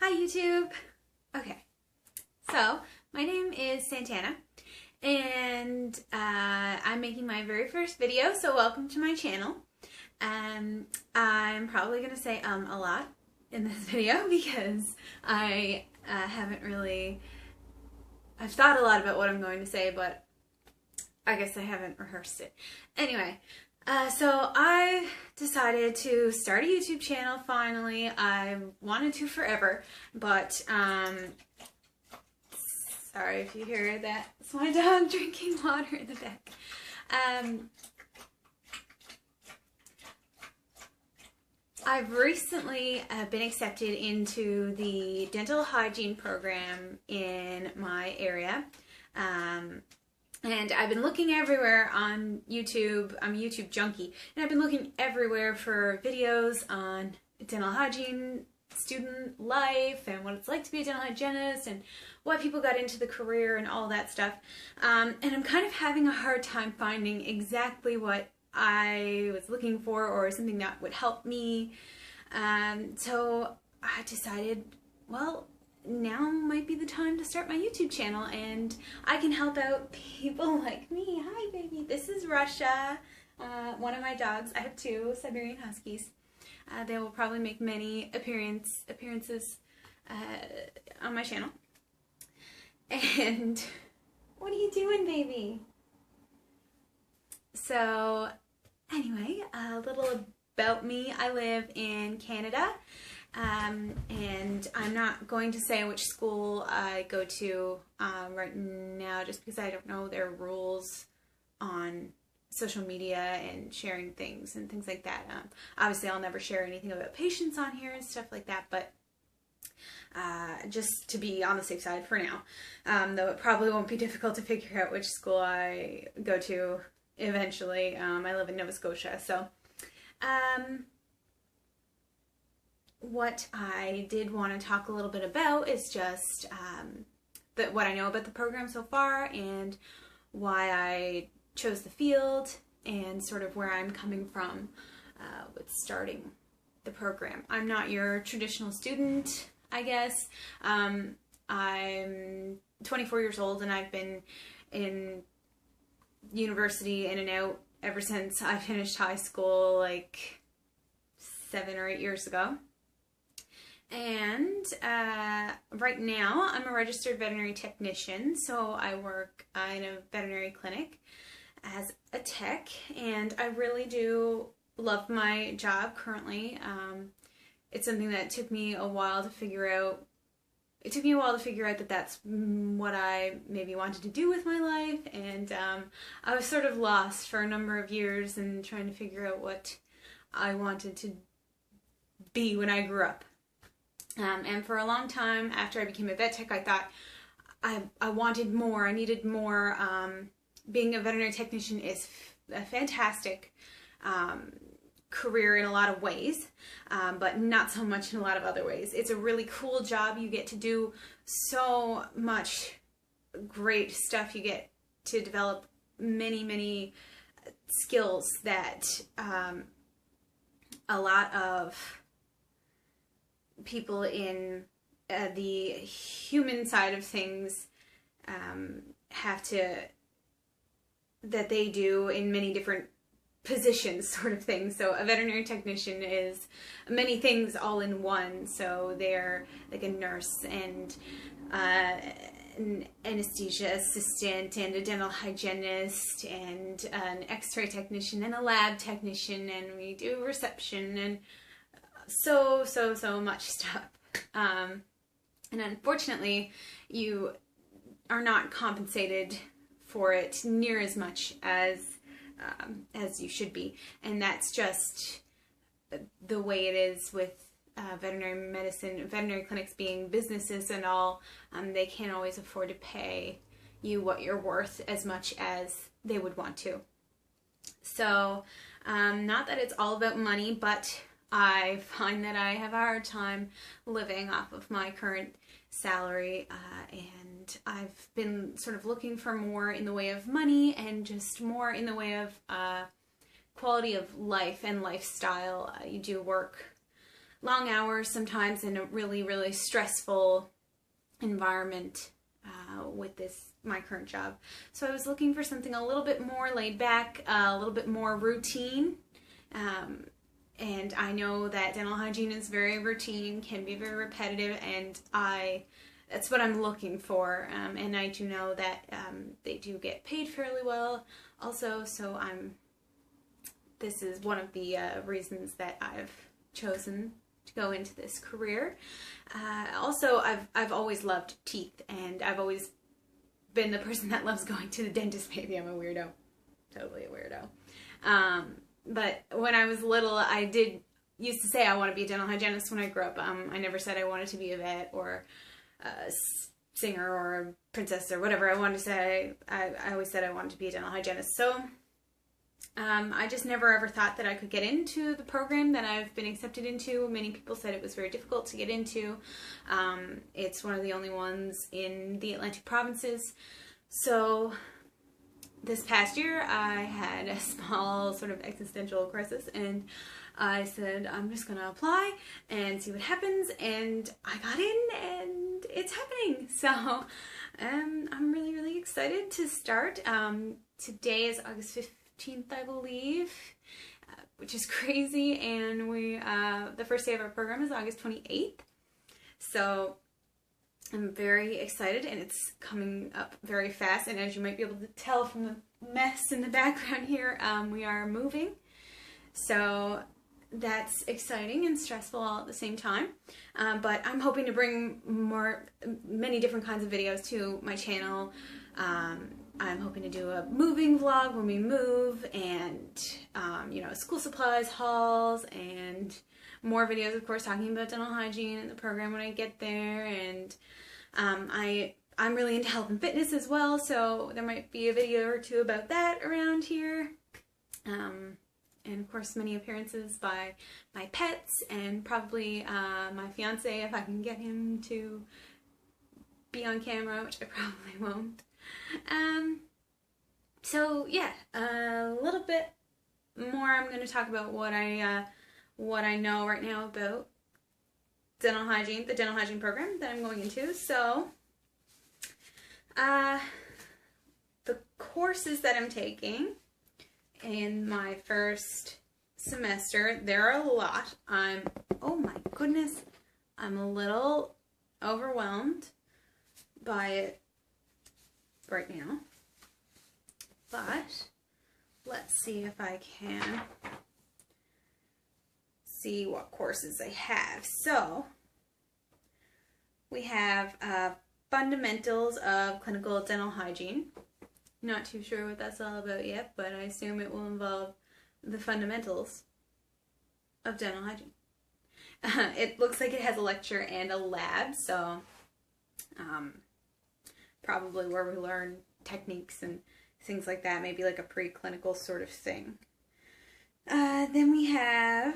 Hi YouTube! Okay, so my name is Santanna and I'm making my very first video, so welcome to my channel. I'm probably going to say a lot in this video because I haven't really, I've thought a lot about what I'm going to say, but I guess I haven't rehearsed it. Anyway, so I decided to start a YouTube channel finally. I wanted to forever, but sorry if you hear that. It's my dog drinking water in the back. I've recently been accepted into the dental hygiene program in my area. And I've been looking everywhere on YouTube. I'm a YouTube junkie, and I've been looking everywhere for videos on dental hygiene, student life, and what it's like to be a dental hygienist, and why people got into the career and all that stuff. And I'm kind of having a hard time finding exactly what I was looking for or something that would help me. So I decided, well, now might be the time to start my YouTube channel, and I can help out people like me. Hi baby, this is Russia, one of my dogs. I have two Siberian Huskies. They will probably make many appearances on my channel. And what are you doing, baby? So anyway, a little about me. I live in Canada. And I'm not going to say which school I go to right now, just because I don't know their rules on social media and sharing things and things like that. Obviously, I'll never share anything about patients on here and stuff like that, but just to be on the safe side for now, though it probably won't be difficult to figure out which school I go to eventually. I live in Nova Scotia, so what I did want to talk a little bit about is just what I know about the program so far and why I chose the field and sort of where I'm coming from with starting the program. I'm not your traditional student, I guess. I'm 24 years old and I've been in university in and out ever since I finished high school like 7 or 8 years ago. And right now I'm a registered veterinary technician, so I work in a veterinary clinic as a tech, and I really do love my job currently. It's something that took me a while to figure out. It took me a while to figure out that that's what I maybe wanted to do with my life, and I was sort of lost for a number of years and trying to figure out what I wanted to be when I grew up. And for a long time after I became a vet tech, I thought I wanted more, I needed more. Being a veterinary technician is a fantastic career in a lot of ways, but not so much in a lot of other ways. It's a really cool job. You get to do so much great stuff. You get to develop many skills that a lot of people in the human side of things that they do in many different positions, sort of thing. So a veterinary technician is many things all in one. So they're like a nurse and an anesthesia assistant and a dental hygienist and an x-ray technician and a lab technician, and we do reception and so much stuff. And unfortunately, you are not compensated for it near as much as you should be, and that's just the way it is with veterinary medicine. Veterinary clinics being businesses and all, they can't always afford to pay you what you're worth as much as they would want to. So, not that it's all about money, but I find that I have a hard time living off of my current salary, and I've been sort of looking for more in the way of money and just more in the way of quality of life and lifestyle. You do work long hours sometimes in a really, really stressful environment with my current job. So I was looking for something a little bit more laid back, a little bit more routine. And I know that dental hygiene is very routine, can be very repetitive, and that's what I'm looking for. And I do know that they do get paid fairly well also, so this is one of the reasons that I've chosen to go into this career. Also, I've always loved teeth, and I've always been the person that loves going to the dentist. Maybe I'm a weirdo. Totally a weirdo. But when I was little, I used to say I want to be a dental hygienist when I grew up. I never said I wanted to be a vet or a singer or a princess or whatever I wanted to say. I always said I wanted to be a dental hygienist. So I just never ever thought that I could get into the program that I've been accepted into. Many people said it was very difficult to get into. It's one of the only ones in the Atlantic provinces. So this past year, I had a small sort of existential crisis, and I said, I'm just going to apply and see what happens, and I got in, and it's happening. So I'm really, really excited to start. Today is August 15th, I believe, which is crazy, and the first day of our program is August 28th. So I'm very excited, and it's coming up very fast, and as you might be able to tell from the mess in the background here, we are moving, so that's exciting and stressful all at the same time, but I'm hoping to bring many different kinds of videos to my channel. I'm hoping to do a moving vlog when we move, and you know, school supplies hauls, and more videos, of course, talking about dental hygiene and the program when I get there. And I'm really into health and fitness as well, so there might be a video or two about that around here. And of course, many appearances by my pets, and probably my fiance, if I can get him to be on camera, which I probably won't. So yeah, a little bit more. I'm going to talk about what I know right now about dental hygiene, the dental hygiene program that I'm going into. So, the courses that I'm taking in my first semester, there are a lot. Oh my goodness, I'm a little overwhelmed by it right now, but let's see if I can see what courses I have. So we have fundamentals of clinical dental hygiene. Not too sure what that's all about yet, but I assume it will involve the fundamentals of dental hygiene. It looks like it has a lecture and a lab, so probably where we learn techniques and things like that, maybe like a preclinical sort of thing. Then we have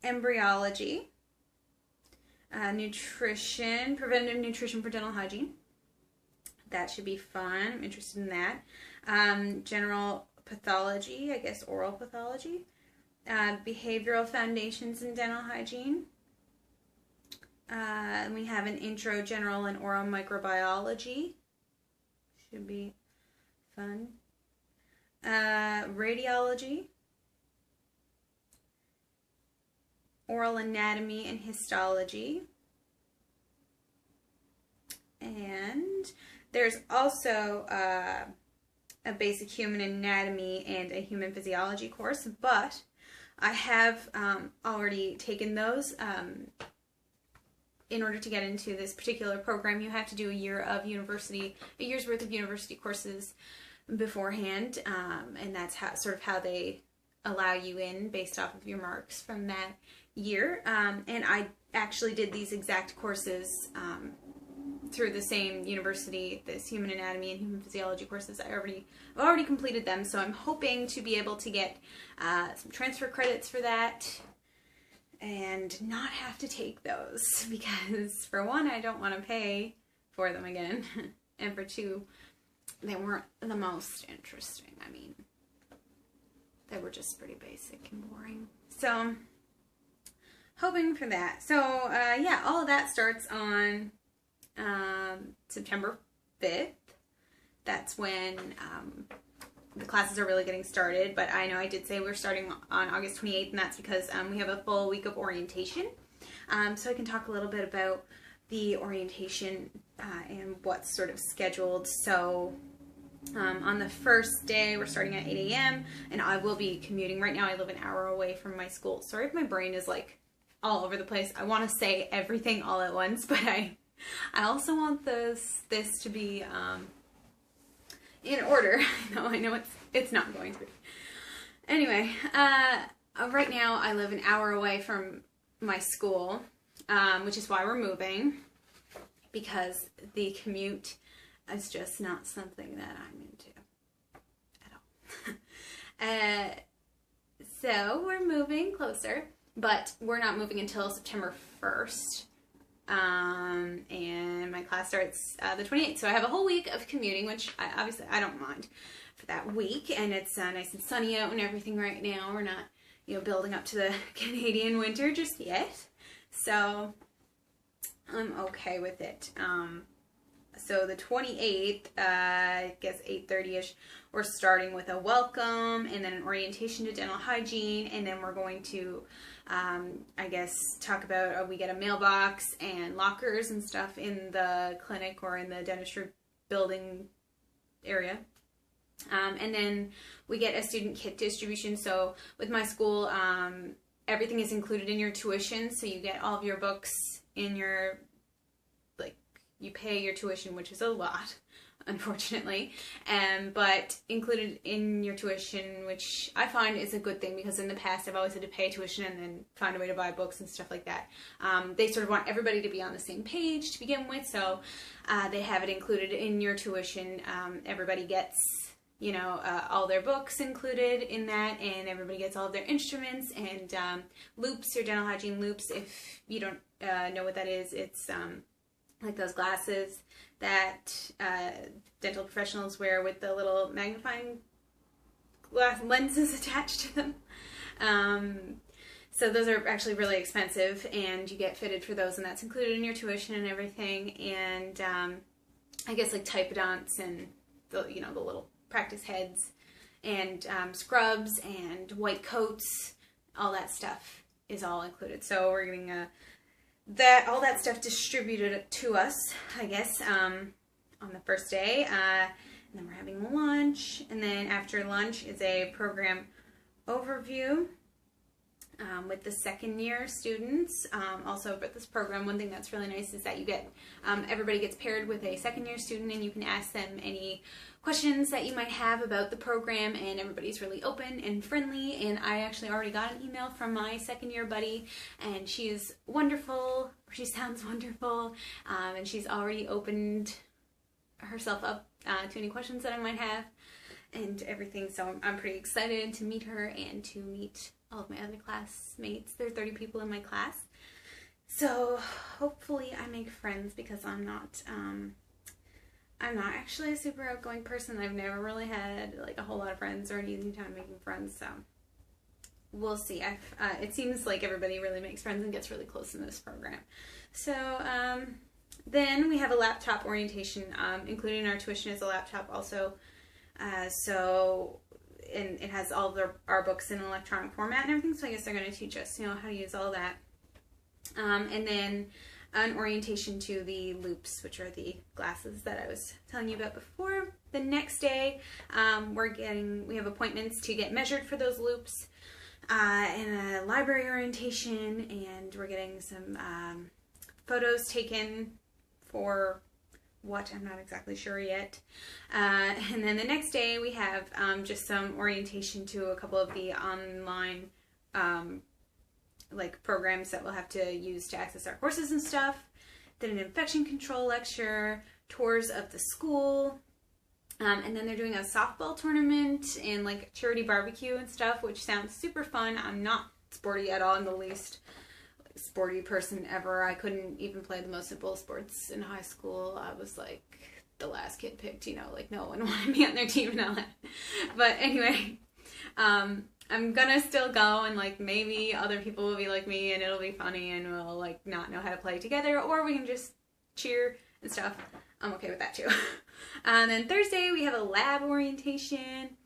embryology, nutrition, preventative nutrition for dental hygiene. That should be fun. I'm interested in that. General pathology, I guess oral pathology. Behavioral foundations in dental hygiene. We have an intro, general, and oral microbiology. Should be fun. Radiology. Oral anatomy and histology. And there's also a basic human anatomy and a human physiology course, but I have already taken those. In order to get into this particular program, you have to do a year's worth of university courses beforehand, and that's sort of how they allow you in based off of your marks from that year. And I actually did these exact courses through the same university, this human anatomy and human physiology courses. I've already completed them, so I'm hoping to be able to get some transfer credits for that and not have to take those, because for one, I don't want to pay for them again, and for two, they weren't the most interesting. I mean, they were just pretty basic and boring. So hoping for that. So, yeah, all of that starts on September 5th. That's when the classes are really getting started, but I know I did say we're starting on August 28th, and that's because we have a full week of orientation. So I can talk a little bit about the orientation and what's sort of scheduled. So on the first day, we're starting at 8 a.m. and I will be commuting. Right now I live an hour away from my school. Sorry if my brain is like all over the place. I want to say everything all at once, but I also want this to be in order. I know it's not going to be. Anyway, right now I live an hour away from my school, which is why we're moving, because the commute is just not something that I'm into at all. So we're moving closer, but we're not moving until September 1st. And my class starts the 28th, so I have a whole week of commuting, which obviously I don't mind for that week, and it's nice and sunny out and everything right now. We're not, building up to the Canadian winter just yet, so I'm okay with it. So the 28th, I guess 8:30ish, we're starting with a welcome and then an orientation to dental hygiene, and then we're going to I guess talk about we get a mailbox and lockers and stuff in the clinic or in the dentistry building area. And then we get a student kit distribution. So with my school, everything is included in your tuition. So you get all of your books in your, you pay your tuition, which is a lot, unfortunately, but included in your tuition, which I find is a good thing, because in the past I've always had to pay tuition and then find a way to buy books and stuff like that. They sort of want everybody to be on the same page to begin with, so they have it included in your tuition. Everybody gets, all their books included in that, and everybody gets all of their instruments and loops, or dental hygiene loops. If you don't know what that is, it's like those glasses that dental professionals wear with the little magnifying glass lenses attached to them. So those are actually really expensive, and you get fitted for those, and that's included in your tuition and everything. And I guess like typodonts and the the little practice heads and scrubs and white coats, all that stuff is all included. So we're getting all that stuff distributed to us, I guess, on the first day. And then we're having lunch, and then after lunch is a program overview with the second year students. Also, with this program, one thing that's really nice is that you get, everybody gets paired with a second year student, and you can ask them any questions that you might have about the program, and everybody's really open and friendly. And I actually already got an email from my second year buddy, and she is wonderful, or she sounds wonderful, and she's already opened herself up to any questions that I might have and everything. So I'm pretty excited to meet her and to meet all of my other classmates. There are 30 people in my class, so hopefully I make friends, because I'm not actually a super outgoing person. I've never really had like a whole lot of friends or an easy time making friends, so we'll see. It seems like everybody really makes friends and gets really close in this program. So then we have a laptop orientation. Included in our tuition is a laptop also. And it has all of our books in electronic format and everything, so I guess they're going to teach us, how to use all that. And then an orientation to the loops, which are the glasses that I was telling you about before. The next day, we have appointments to get measured for those loops, and a library orientation, and we're getting some photos taken for what, I'm not exactly sure yet. And then the next day we have just some orientation to a couple of the online programs that we'll have to use to access our courses and stuff. Then an infection control lecture, tours of the school, and then they're doing a softball tournament and like charity barbecue and stuff, which sounds super fun. I'm not sporty at all. I'm the least sporty person ever. I couldn't even play the most simple sports in high school. I was like the last kid picked, no one wanted me on their team and all that. But anyway, I'm gonna still go, and like maybe other people will be like me and it'll be funny and we'll like not know how to play together, or we can just cheer and stuff. I'm okay with that too. And then Thursday we have a lab orientation,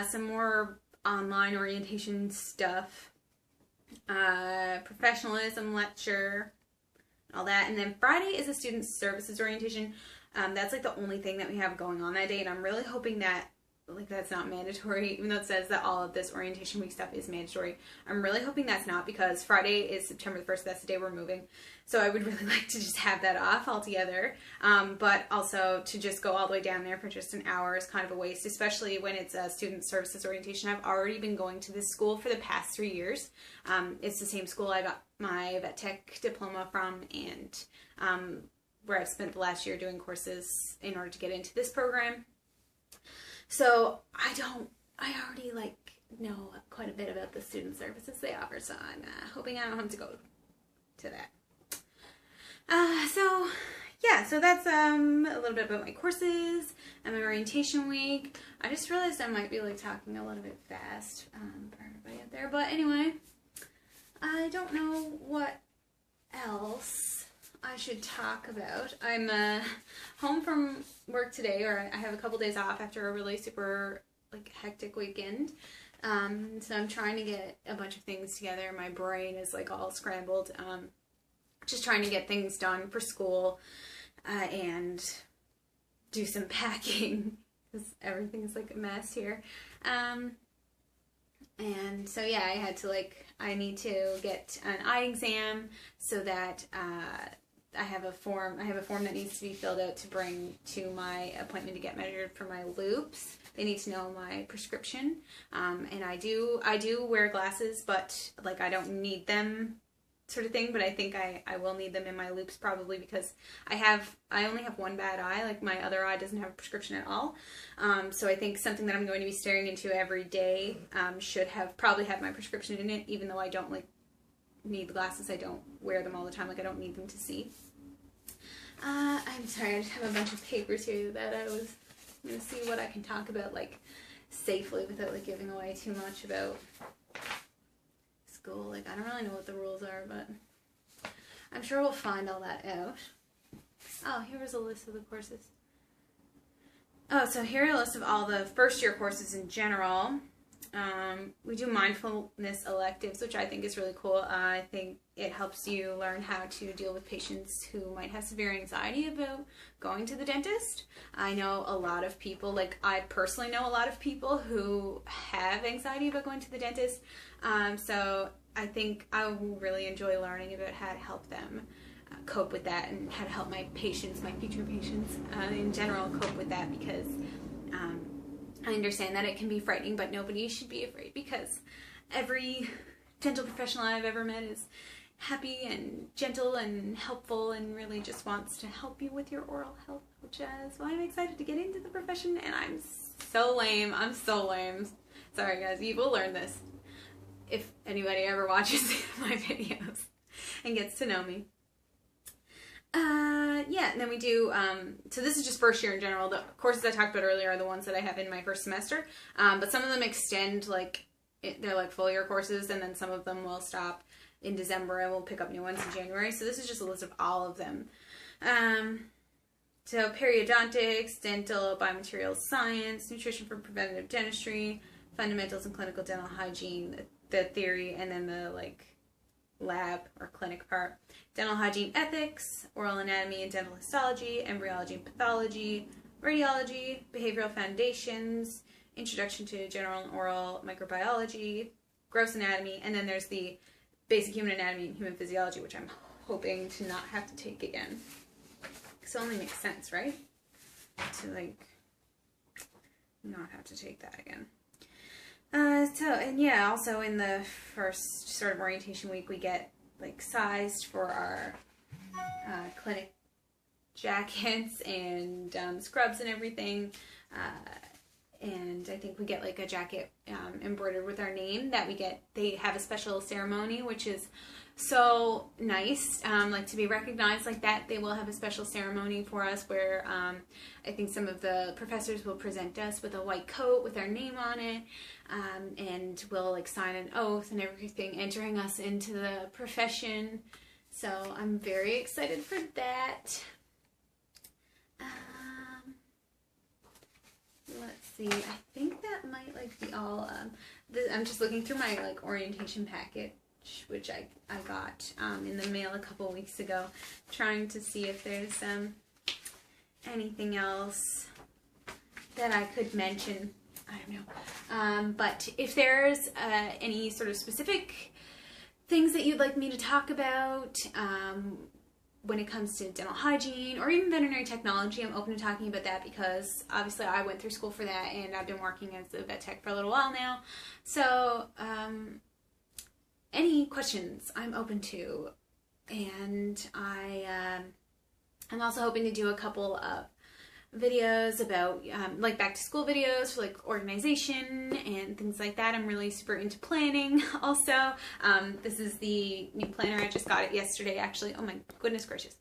some more online orientation stuff, professionalism lecture, all that. And then Friday is a student services orientation. That's like the only thing that we have going on that day, and I'm really hoping that like that's not mandatory, even though it says that all of this orientation week stuff is mandatory. I'm really hoping that's not, because Friday is September the 1st. That's the day we're moving. So I would really like to just have that off altogether. But also to just go all the way down there for just an hour is kind of a waste, especially when it's a student services orientation. I've already been going to this school for the past 3 years. It's the same school I got my vet tech diploma from, and where I've spent the last year doing courses in order to get into this program. So I already like know quite a bit about the student services they offer, so I'm hoping I don't have to go to that. So that's a little bit about my courses and my orientation week. I just realized I might be like talking a little bit fast for everybody out there, but anyway, I don't know what else I should talk about. I'm home from work today, or I have a couple days off after a really super like hectic weekend. So I'm trying to get a bunch of things together. My brain is like all scrambled. Just trying to get things done for school and do some packing, because everything is like a mess here. And so yeah, I need to get an eye exam so that I have a form that needs to be filled out to bring to my appointment to get measured for my loops. They need to know my prescription. And I do wear glasses, but like I don't need them, sort of thing, but I think I will need them in my loops, probably because I only have one bad eye. Like my other eye doesn't have a prescription at all. So I think something that I'm going to be staring into every day should probably have my prescription in it, even though I don't like need the glasses. I don't wear them all the time. Like I don't need them to see. I'm sorry, I just have a bunch of papers here that I was going to see what I can talk about like safely without like giving away too much about school. Like I don't really know what the rules are, but I'm sure we'll find all that out. Oh, here was a list of the courses. Oh, so here are a list of all the first year courses in general. We do mindfulness electives, which I think is really cool. I think it helps you learn how to deal with patients who might have severe anxiety about going to the dentist. I know a lot of people, like I personally know a lot of people who have anxiety about going to the dentist. So I think I will really enjoy learning about how to help them cope with that, and how to help my patients, my future patients in general, cope with that, because I understand that it can be frightening, but nobody should be afraid, because every dental professional I've ever met is happy and gentle and helpful and really just wants to help you with your oral health, which is why I'm excited to get into the profession. And I'm so lame. I'm so lame. Sorry guys, you will learn this if anybody ever watches my videos and gets to know me. Yeah, and then we do, so this is just first year in general. The courses I talked about earlier are the ones that I have in my first semester, but some of them extend, like, they're like full year courses, and then some of them will stop in December and we'll pick up new ones in January. So this is just a list of all of them. So periodontics, dental, biomaterials science, nutrition for preventative dentistry, fundamentals in clinical dental hygiene, the theory, and then the, like, lab or clinic part, dental hygiene ethics, oral anatomy and dental histology, embryology and pathology, radiology, behavioral foundations, introduction to general and oral microbiology, gross anatomy, and then there's the basic human anatomy and human physiology, which I'm hoping to not have to take again. Because it only makes sense, right? To like not have to take that again. And yeah, also in the first sort of orientation week, we get like sized for our clinic jackets and scrubs and everything. and I think we get like a jacket embroidered with our name that they have a special ceremony, which is so nice, like to be recognized like that. They will have a special ceremony for us where I think some of the professors will present us with a white coat with our name on it, and we'll like sign an oath and everything, entering us into the profession. So I'm very excited for that. Let's see, I think that might like be all. I'm just looking through my like orientation package, which I got in the mail a couple weeks ago, trying to see if there's anything else that I could mention. I don't know. But if there's any sort of specific things that you'd like me to talk about when it comes to dental hygiene or even veterinary technology, I'm open to talking about that because obviously I went through school for that and I've been working as a vet tech for a little while now. So any questions I'm open to, and I'm also hoping to do a couple of videos about like back to school videos for like organization and things like that. I'm really super into planning also. This is the new planner. I just got it yesterday actually. Oh my goodness gracious.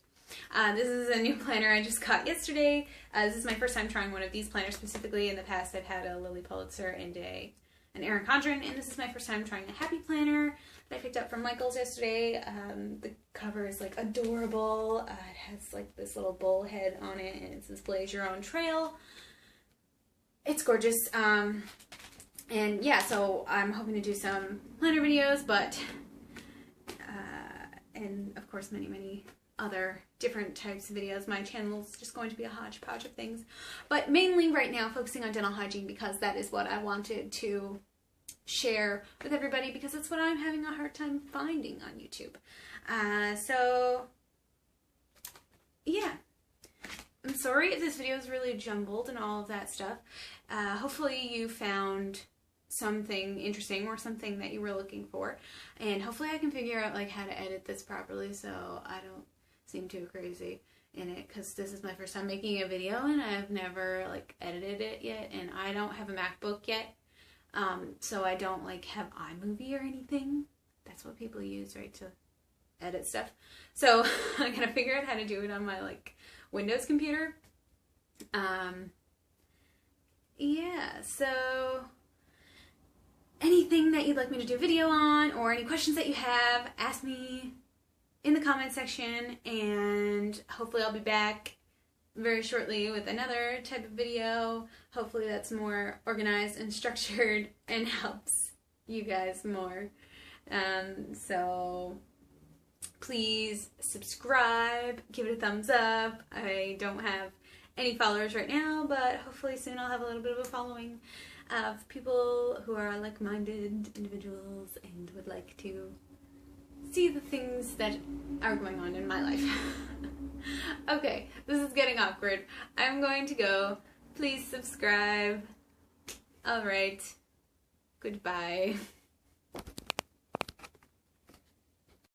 This is a new planner I just got yesterday. This is my first time trying one of these planners specifically. In the past I've had a Lily Pulitzer and an Erin Condren, and this is my first time trying a Happy Planner that I picked up from Michael's yesterday. The cover is like adorable. It has like this little bull head on it, and it says blaze your own trail. It's gorgeous. And yeah, so I'm hoping to do some planner videos, but and of course many other different types of videos. My channel's just going to be a hodgepodge of things, but mainly right now focusing on dental hygiene because that is what I wanted to share with everybody, because it's what I'm having a hard time finding on YouTube. So yeah, I'm sorry if this video is really jumbled and all of that stuff. Hopefully you found something interesting or something that you were looking for, and hopefully I can figure out like how to edit this properly so I don't seem too crazy in it, because this is my first time making a video and I've never like edited it yet, and I don't have a MacBook yet. So I don't like have iMovie or anything. That's what people use, right, to edit stuff. So I gotta figure out how to do it on my like Windows computer. Yeah, so anything that you'd like me to do a video on or any questions that you have, ask me in the comment section, and hopefully I'll be back very shortly with another type of video. Hopefully that's more organized and structured and helps you guys more. So please subscribe, give it a thumbs up. I don't have any followers right now, but hopefully soon I'll have a little bit of a following of people who are like-minded individuals and would like to see the things that are going on in my life. Okay, this is getting awkward. I'm going to go. Please subscribe. Alright. Goodbye.